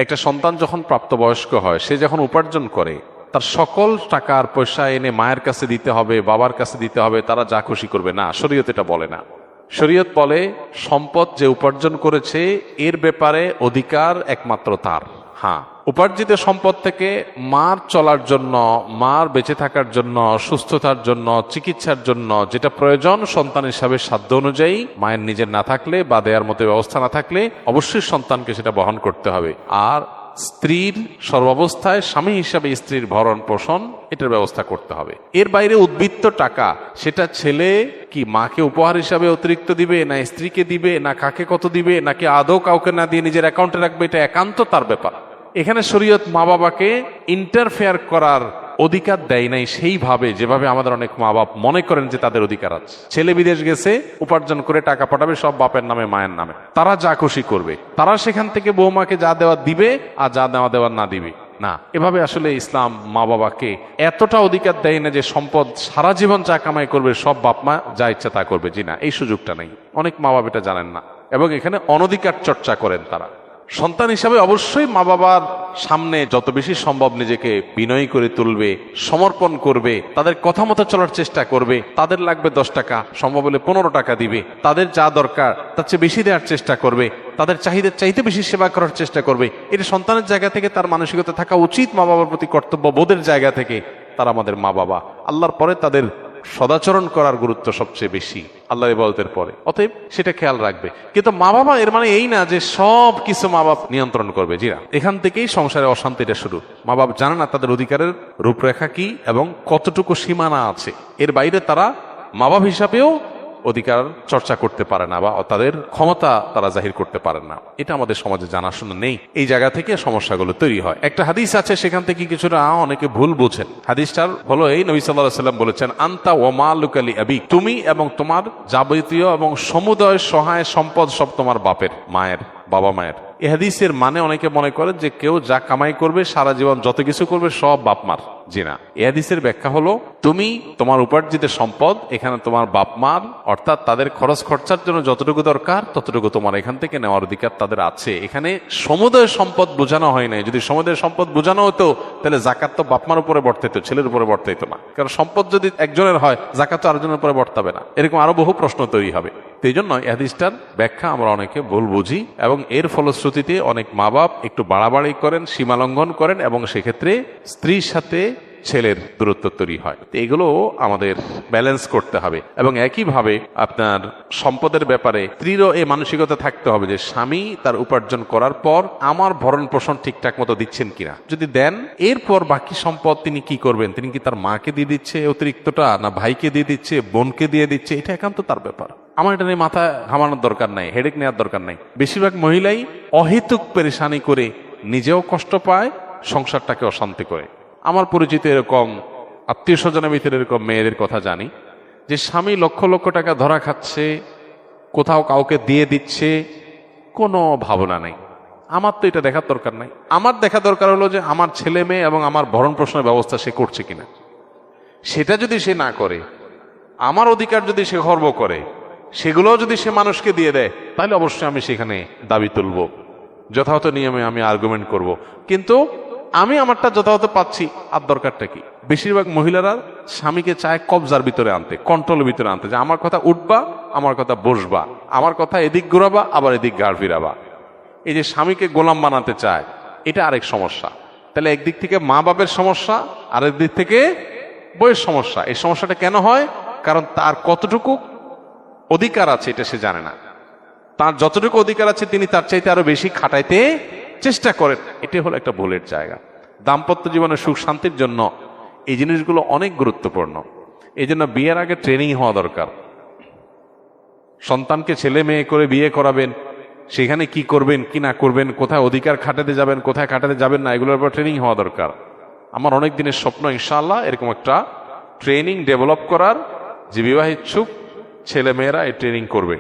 একটা সন্তান যখন প্রাপ্তবয়স্ক হয়, সে যখন উপার্জন করে, তার সকল টাকা আর পয়সা এনে মায়ের কাছে দিতে হবে, বাবার কাছে দিতে হবে, তারা যা খুশি করবে না। শরীয়ত এটা বলে না। শরীয়ত বলে সম্পদ যে উপার্জন করেছে এর ব্যাপারে অধিকার একমাত্র তার। হ্যাঁ, উপার্জিত সম্পদ থেকে মার চলার জন্য, মার বেঁচে থাকার জন্য, সুস্থতার জন্য, চিকিৎসার জন্য যেটা প্রয়োজন সন্তান হিসাবে সাধ্য অনুযায়ী, মায়ের নিজের না থাকলে বা দেয়ার মতো ব্যবস্থা না থাকলে অবশ্যই সন্তানকে সেটা বহন করতে হবে। আর স্ত্রীর সর্বাবস্থায় স্বামী হিসাবে স্ত্রীর ভরণ পোষণ এটার ব্যবস্থা করতে হবে। এর বাইরে উদ্বৃত্ত টাকা সেটা ছেলে কি মাকে উপহার হিসাবে অতিরিক্ত দিবে, না স্ত্রীকে দিবে, না কাকে কত দিবে, নাকি আদৌ কাউকে না দিয়ে নিজের অ্যাকাউন্টে রাখবে, এটা একান্ত তার ব্যাপার। এখানে শরীয়ত মা বাবাকে ইন্টারফেয়ার করার অধিকার দেয় নাই সেইভাবে যেভাবে আমাদের অনেক মা বাপ মনে করেন যে তাদের অধিকার আছে। ছেলে বিদেশ গেছে, উপার্জন করে টাকা পাঠাবে সব বাপের নামে মায়ের নামে, তারা যা খুশি করবে, তারা সেখান থেকে বৌমাকে যা দেওয়া দিবে আর যা দেওয়া দেওয়ার না দিবে না। এভাবে আসলে ইসলাম মা বাবাকে এতটা অধিকার দেয় না যে সম্পদ সারা জীবন যা কামাই করবে সব বাপ মা যা ইচ্ছা তা করবে। জি না, এই সুযোগটা নেই। অনেক মা বাবা এটা জানেন না এবং এখানে অনধিকার চর্চা করেন তারা। সন্তান হিসাবে অবশ্যই মা বাবার সামনে যত বেশি সম্ভব নিজেকে বিনয়ী করে তুলবে, সমর্পণ করবে, তাদের কথা মতো চলার চেষ্টা করবে। তাদের লাগবে 10 টাকা, সম্ভব হলে 15 টাকা দিবে। তাদের যা দরকার তার চেয়ে বেশি দেওয়ার চেষ্টা করবে, তাদের চাহিদার চাইতে বেশি সেবা করার চেষ্টা করবে। এটা সন্তানের জায়গা থেকে তার মানসিকতা থাকা উচিত। মা বাবার প্রতি কর্তব্য বোধের জায়গা থেকে তারা আমাদের মা বাবা। আল্লাহর পরে তাদের সদাচরণ করার গুরুত্ব সবচেয়ে বেশি আল্লাহর ইবাদতের পরে, অতএব সেটা খেয়াল রাখবে। কিন্তু মা বাবা এর মানে এই না যে সব কিছু মা বাপ নিয়ন্ত্রণ করবে। জি না, এখান থেকেই সংসারে অশান্তিটা শুরু। মা বাপ জানে না তাদের অধিকারের রূপরেখা কি এবং কতটুকু সীমানা আছে। এর বাইরে তারা মা বাপ হিসাবেও অধিকার চর্চা করতে পারে না বা তাদের ক্ষমতা তারা জাহির করতে পারেন না। এটা আমাদের সমাজে জানাশোনা নেই। এই জায়গা থেকে সমস্যাগুলো তৈরি হয়। একটা হাদিস আছে, সেখান থেকে কিছুটা অনেকে ভুল বুঝেন। হাদিসটার হলো এই, নবী সাল্লাল্লাহু আলাইহি সাল্লাম বলেছেন, আনতা ওয়া মালুকা লি আবিক, তুমি এবং তোমার যাবতীয় এবং সমুদয় সহায় সম্পদ সব তোমার বাপের, মায়ের, বাবা মায়ের। এই হাদিসের মানে অনেকে মনে করে যে কেউ যা কামাই করবে সারা জীবন যত কিছু করবে সব বাপ মার। জি না, এই হাদিসের ব্যাখ্যা হলো তুমি তোমার উপার্জিত সম্পদ এখানে তোমার বাপ মার, অর্থাৎ তাদের খরচ খরচার জন্য যতটুকু দরকার ততটুকু তোমার এখান থেকে নেওয়ার অধিকার তাদের আছে। এখানে সমুদয় সম্পদ বোঝানো হয় নাই। যদি সমুদয় সম্পদ বোঝানো হতো তাহলে জাকাত তো বাপ মার উপরে বর্তাইতো, ছেলের উপরে বর্তাইতো না। কারণ সম্পদ যদি একজনের হয় জাকাত তো আরেকজনের উপরে বর্তাবে না। এরকম আরো বহু প্রশ্ন তৈরি হবে। এই জন্য এই হাদিসটার ব্যাখ্যা আমরা অনেকে ভুল বুঝি এবং এর ফলশ্রুতিতে অনেক মা বাপ একটু বাড়াবাড়ি করেন, সীমা লঙ্ঘন করেন এবং সেক্ষেত্রে স্ত্রীর সাথে ছেলের দূরত্ব তৈরি হয়। এগুলো আমাদের ব্যালেন্স করতে হবে এবং একইভাবে আপনার সম্পদের ব্যাপারে স্ত্রীরও এই মানসিকতা থাকতে হবে যে স্বামী তার উপার্জন করার পর আমার ভরণ পোষণ ঠিকঠাক মতো দিচ্ছেন কিনা। যদি দেন, এরপর বাকি সম্পদ তিনি কি করবেন? তিনি কি তার মাকে দিয়ে দিচ্ছে অতিরিক্তটা, না ভাইকে দিয়ে দিচ্ছে, বোনকে দিয়ে দিচ্ছে? এটা একান্ত তার ব্যাপার। আমার এটা নিয়ে মাথা ঘামানোর দরকার নাই, হেডেক নেওয়ার দরকার নাই। বেশিরভাগ মহিলাই অহেতুক পেরেশানি করে নিজেও কষ্ট পায়, সংসারটাকে অশান্তি করে। আমার পরিচিত এরকম আত্মীয় স্বজনের ভিতরে এরকম মেয়েদের কথা জানি যে স্বামী লক্ষ লক্ষ টাকা ধরা খাচ্ছে, কোথাও কাউকে দিয়ে দিচ্ছে, কোনো ভাবনা নেই। আমার তো এটা দেখার দরকার নাই। আমার দেখা দরকার হলো যে আমার ছেলে মেয়ে এবং আমার ভরণ পোষণের ব্যবস্থা সে করছে কিনা। সেটা যদি সে না করে, আমার অধিকার যদি সে খর্ব করে, সেগুলো যদি সে মানুষকে দিয়ে দেয়, তাহলে অবশ্যই আমি সেখানে দাবি তুলব, যথাযথ নিয়মে আমি আর্গুমেন্ট করব। কিন্তু আমি আমারটা যথাযথ পাচ্ছি, আর দরকারটা কি? বেশিরভাগ মহিলারা স্বামীকে চায় কবজার ভিতরে আনতে, কন্ট্রোলের ভিতরে আনতে, যে আমার কথা উঠবা, আমার কথা বসবা, আমার কথা এদিক ঘুরাবা, আবার এদিক গাড় ফিরাবা। এই যে স্বামীকে গোলাম বানাতে চায়, এটা আরেক সমস্যা। তাহলে একদিক থেকে মা বাপের সমস্যা, আরেক দিক থেকে বইয়ের সমস্যা। এই সমস্যাটা কেন হয়? কারণ তার কতটুকু অধিকার আছে এটা সে জানে না। তার যতটুকু অধিকার আছে তিনি তার চাইতে আরো বেশি খাটাইতে চেষ্টা করেন। এটাই হলো একটা ভুলের জায়গা। দাম্পত্য জীবনের সুখ শান্তির জন্য এই জিনিসগুলো অনেক গুরুত্বপূর্ণ। এই জন্য বিয়ের আগে ট্রেনিং হওয়া দরকার। সন্তানকে ছেলে মেয়ে করে বিয়ে করাবেন, সেখানে কি করবেন কি না করবেন, কোথায় অধিকার খাটাতে যাবেন, কোথায় খাটাতে যাবেন না, এগুলোর উপর ট্রেনিং হওয়া দরকার। আমার অনেক দিনের স্বপ্ন ইনশাআল্লাহ এরকম একটা ট্রেনিং ডেভেলপ করার, যে বিবাহ ইচ্ছুক ছেলে মেয়েরা এই ট্রেনিং করবে।